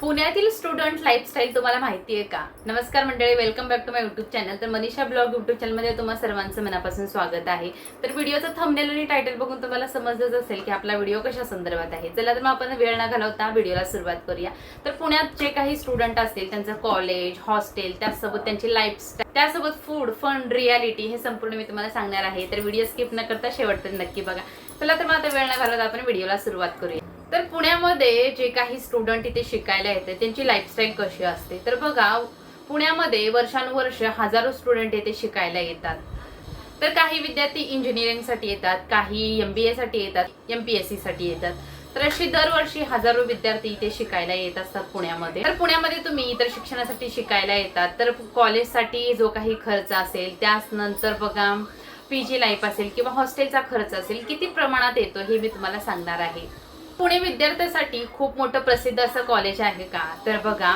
पुण्यातील student lifestyle तुम्हाला माहिती आहे का? नमस्कार मंडळी, welcome back to my YouTube channel. तर मनीषा ब्लॉग यूट्यूब चॅनलमध्ये तुम्हा सर्वांचं मनापासून स्वागत आहे. तर व्हिडिओचं थंबनेल आणि टायटल बघून तुम्हाला समजलंच असेल की आपला व्हिडिओ कशा संदर्भात आहे. चला तर मग आपण वेळ न घालवता व्हिडिओला सुरुवात करूया. तर पुण्यात जे काही स्टुडंट असतील त्यांचं कॉलेज, हॉस्टेल, त्यासोबत त्यांची लाईफस्टाईल, त्यासोबत फूड, फन, रियालिटी हे संपूर्ण मी तुम्हाला सांगणार आहे. तर व्हिडिओ स्किप न करता शेवटपर्यंत नक्की बघा. चला तर मग आता वेळ न घालवता आपण व्हिडिओला सुरुवात करूया. तर पुण्यामध्ये जे काही स्टुडंट इथे शिकायला येते त्यांची लाईफस्टाईल कशी असते तर बघा, पुण्यामध्ये वर्षानुवर्ष हजारो स्टुडंट इथे शिकायला येतात. तर काही विद्यार्थी इंजिनिअरिंगसाठी येतात, काही MBA साठी येतात, MPSC साठी येतात. तर अशी दरवर्षी हजारो विद्यार्थी इथे शिकायला येत असतात पुण्यामध्ये. तर पुण्यामध्ये तुम्ही इतर शिक्षणासाठी शिकायला येतात तर कॉलेजसाठी जो काही खर्च असेल, त्यानंतर बघा PG लाईफ असेल किंवा हॉस्टेलचा खर्च असेल, किती प्रमाणात येतो हे मी तुम्हाला सांगणार आहे. पुणे विद्यार्थ्यांसाठी खूप मोठं प्रसिद्ध असं कॉलेज आहे का? तर बघा,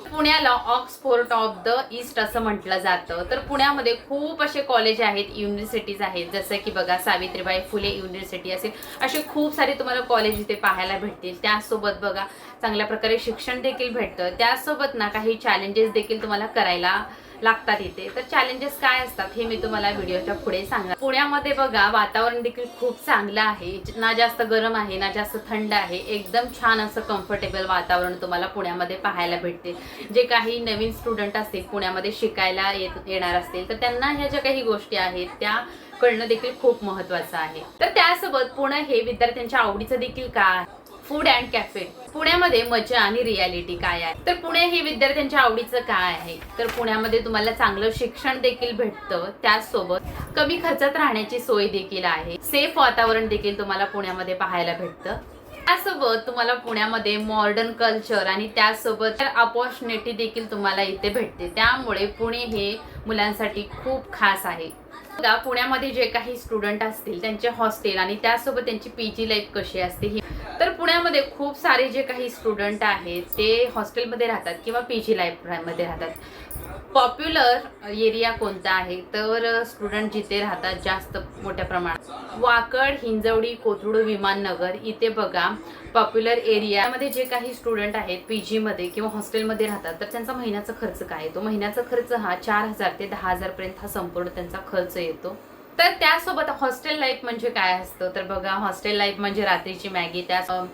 पुण्याला ऑक्सफोर्ड ऑफ द ईस्ट असं म्हटलं जातं. तर पुण्यामध्ये खूप असे कॉलेज आहेत, युनिव्हर्सिटीज आहेत, जसं की बघा सावित्रीबाई फुले युनिव्हर्सिटी असेल, असे खूप सारे तुम्हाला कॉलेज इथे पाहायला भेटतील. त्यासोबत बघा चांगल्या प्रकारे शिक्षण देखील भेटतं. त्यासोबत ना काही चॅलेंजेस देखील तुम्हाला करायला लागतात इथे. तर चॅलेंजेस काय असतात हे मी तुम्हाला व्हिडिओच्या पुढे सांगणार. पुण्यामध्ये बघा वातावरण देखील खूप चांगलं आहे, ना जास्त गरम आहे ना जास्त थंड आहे. एकदम छान असं कम्फर्टेबल वातावरण तुम्हाला पुण्यामध्ये पाहायला भेटते. जे काही नवीन स्टुडंट असतील, पुण्यामध्ये शिकायला येणार असतील, तर त्यांना ह्या ज्या काही गोष्टी आहेत त्या कळणं देखील खूप महत्त्वाचं आहे. तर त्यासोबत पुणे हे विद्यार्थ्यांच्या आवडीचं देखील काय? Food and cafe. पुण्यामध्ये मजा आणि रियालिटी काय आहे? तर पुणे हे विद्यार्थ्यांच्या आवडीचं काय आहे? तर पुण्यामध्ये तुम्हाला चांगलं शिक्षण देखील भेटतं, त्याचसोबत कमी खर्चात राहण्याची सोय देखील आहे. सेफ वातावरण देखील तुम्हाला पुण्यामध्ये पाहायला भेटतं. त्यासोबत तुम्हाला पुण्यामध्ये मॉडर्न कल्चर आणि त्यासोबत अपॉर्च्युनिटी देखील तुम्हाला इथे भेटते. त्यामुळे पुणे हे मुलांसाठी खूप खास आहे. बघा, पुण्यामध्ये जे काही स्टुडंट असतील त्यांचे हॉस्टेल आणि त्यासोबत त्यांची PG लाईफ कशी असते ही. तर पुण्यामध्ये खूप सारे जे काही स्टुडंट आहेत ते हॉस्टेलमध्ये राहतात किंवा PG लाईफमध्ये राहतात. पॉप्युलर एरिया कोणता आहे तर स्टुडंट जिथे राहतात जास्त मोठ्या प्रमाणात, वाकड, हिंजवडी, कोथरूड, विमाननगर इथे बघा पॉप्युलर एरियामध्ये जे काही स्टुडंट आहेत PG मध्ये किंवा हॉस्टेलमध्ये राहतात तर त्यांचा महिन्याचा खर्च काय येतो? महिन्याचा खर्च हा 4,000 ते 10,000 पर्यंत हा संपूर्ण त्यांचा खर्च येतो. तर त्यासोबत हॉस्टेल लाईफ म्हणजे काय असतं तर बघा, हॉस्टेल लाईफ म्हणजे रात्रीची मॅगी, त्या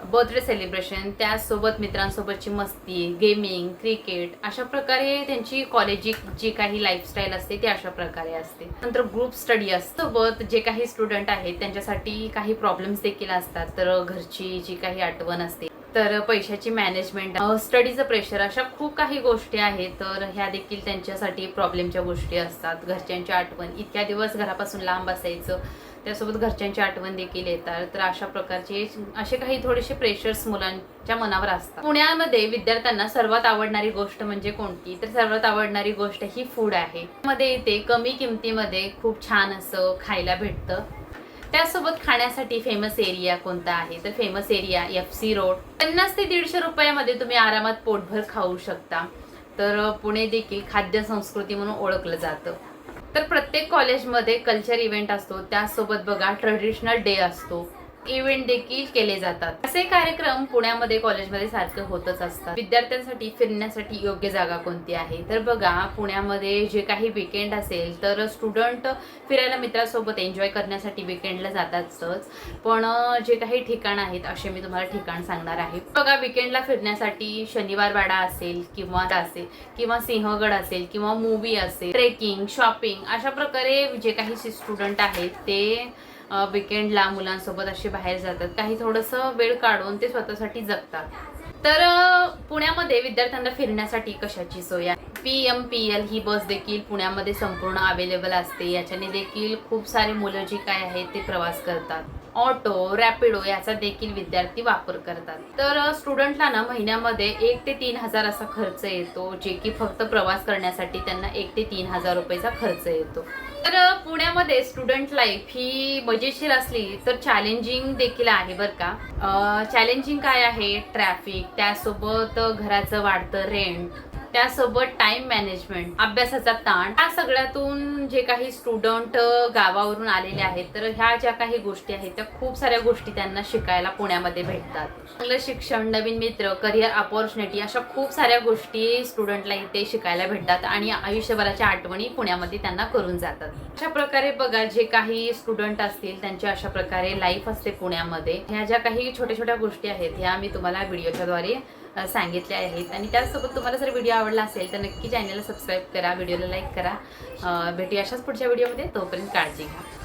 बर्थडे सेलिब्रेशन, त्यासोबत मित्रांसोबतची मस्ती, गेमिंग, क्रिकेट, अशा प्रकारे त्यांची कॉलेज जी काही लाईफस्टाईल असते ती अशा प्रकारे असते. नंतर ग्रुप स्टडी असतो. सोबत जे काही स्टुडंट आहेत त्यांच्यासाठी काही प्रॉब्लेम्स देखील असतात. तर घरची जी काही आठवण असते, तर पैशाची मॅनेजमेंट, स्टडीचं प्रेशर, अशा खूप काही गोष्टी आहेत. तर ह्या देखील त्यांच्यासाठी प्रॉब्लेमच्या गोष्टी असतात. घरच्यांची आठवण, इतक्या दिवस घरापासून लांब असायचं, त्यासोबत घरच्यांची आठवण देखील येतात. तर अशा प्रकारचे असे काही थोडेसे प्रेशर्स मुलांच्या मनावर असतात. पुण्यामध्ये विद्यार्थ्यांना सर्वात आवडणारी गोष्ट म्हणजे कोणती? तर सर्वात आवडणारी गोष्ट ही फूड आहे. मध्ये इथे कमी किमतीमध्ये खूप छान असं खायला भेटतं. त्यासोबत खाण्यासाठी फेमस एरिया कोणता आहे? तर फेमस एरिया FC रोड. 50 ते 150 रुपयामध्ये तुम्ही आरामात पोटभर खाऊ शकता. तर पुणे देखील खाद्य संस्कृती म्हणून ओळखलं जातं. तर प्रत्येक कॉलेजमध्ये कल्चर इव्हेंट असतो, त्यासोबत बघा ट्रेडिशनल डे असतो, इव्हेंट देखील केले जातात. असे कार्यक्रम पुण्यामध्ये कॉलेजमध्ये सारखे होतच असतात. विद्यार्थ्यांसाठी फिरण्यासाठी योग्य जागा कोणती आहे? तर बघा, पुण्यामध्ये जे काही विकेंड असेल तर स्टुडंट फिरायला मित्रांसोबत एन्जॉय करण्यासाठी विकेंडला जातातच. पण जे काही ठिकाण आहेत असे मी तुम्हाला ठिकाण सांगणार आहे. बघा, विकेंडला फिरण्यासाठी शनिवारवाडा असेल किंवा सिंहगड असेल किंवा मूवी असेल, ट्रेकिंग, शॉपिंग, अशा प्रकारे जे काही स्टुडंट आहेत ते विकेंडला मुलांसोबत असे बाहेर जातात. काही थोडंसं वेळ काढून ते स्वतःसाठी जगतात. तर पुण्यामध्ये विद्यार्थ्यांना फिरण्यासाठी कशाची सोय आहे? PMPL ही बस देखील पुण्यामध्ये संपूर्ण अवेलेबल असते. याच्याने देखील खूप सारे मुलं जी काय आहेत ते प्रवास करतात. ऑटो, रॅपिडो याचा देखील विद्यार्थी वापर करतात. तर स्टुडंटला ना महिन्यामध्ये 1 ते 3,000 असा खर्च येतो, जे की फक्त प्रवास करण्यासाठी त्यांना 1 ते 3,000 रुपयाचा खर्च येतो. तर पुण्यामध्ये स्टुडंट लाईफ ही मजेशीर असली तर चॅलेंजिंग देखील आहे बरं का. चॅलेंजिंग काय आहे? ट्रॅफिक, त्यासोबत घराचं वाढतं रेंट, त्यासोबत टाइम मॅनेजमेंट, अभ्यासाचा ताण, या सगळ्यातून जे काही स्टुडंट गावावरून आलेले आहेत तर ह्या ज्या काही गोष्टी आहेत त्या खूप साऱ्या गोष्टी त्यांना शिकायला पुण्यामध्ये भेटतात. चांगलं शिक्षण, नवीन मित्र, करिअर अपॉर्च्युनिटी अशा खूप साऱ्या गोष्टी स्टुडंटला इथे शिकायला भेटतात आणि आयुष्यभराच्या आठवणी पुण्यामध्ये त्यांना करून जातात. अशा प्रकारे बघा, जे काही स्टुडंट असतील त्यांची अशा प्रकारे लाईफ असते पुण्यामध्ये. ह्या ज्या काही छोट्या छोट्या गोष्टी आहेत ह्या मी तुम्हाला व्हिडिओच्या द्वारे सांगितले आहेत. आणि त्याचसोबत तुम्हाला जर व्हिडिओ आवडला असेल तर नक्की चॅनलला सबस्क्राईब करा, व्हिडिओला लाईक करा. भेटूया अशाच पुढच्या व्हिडिओमध्ये. तोपर्यंत काळजी घ्या.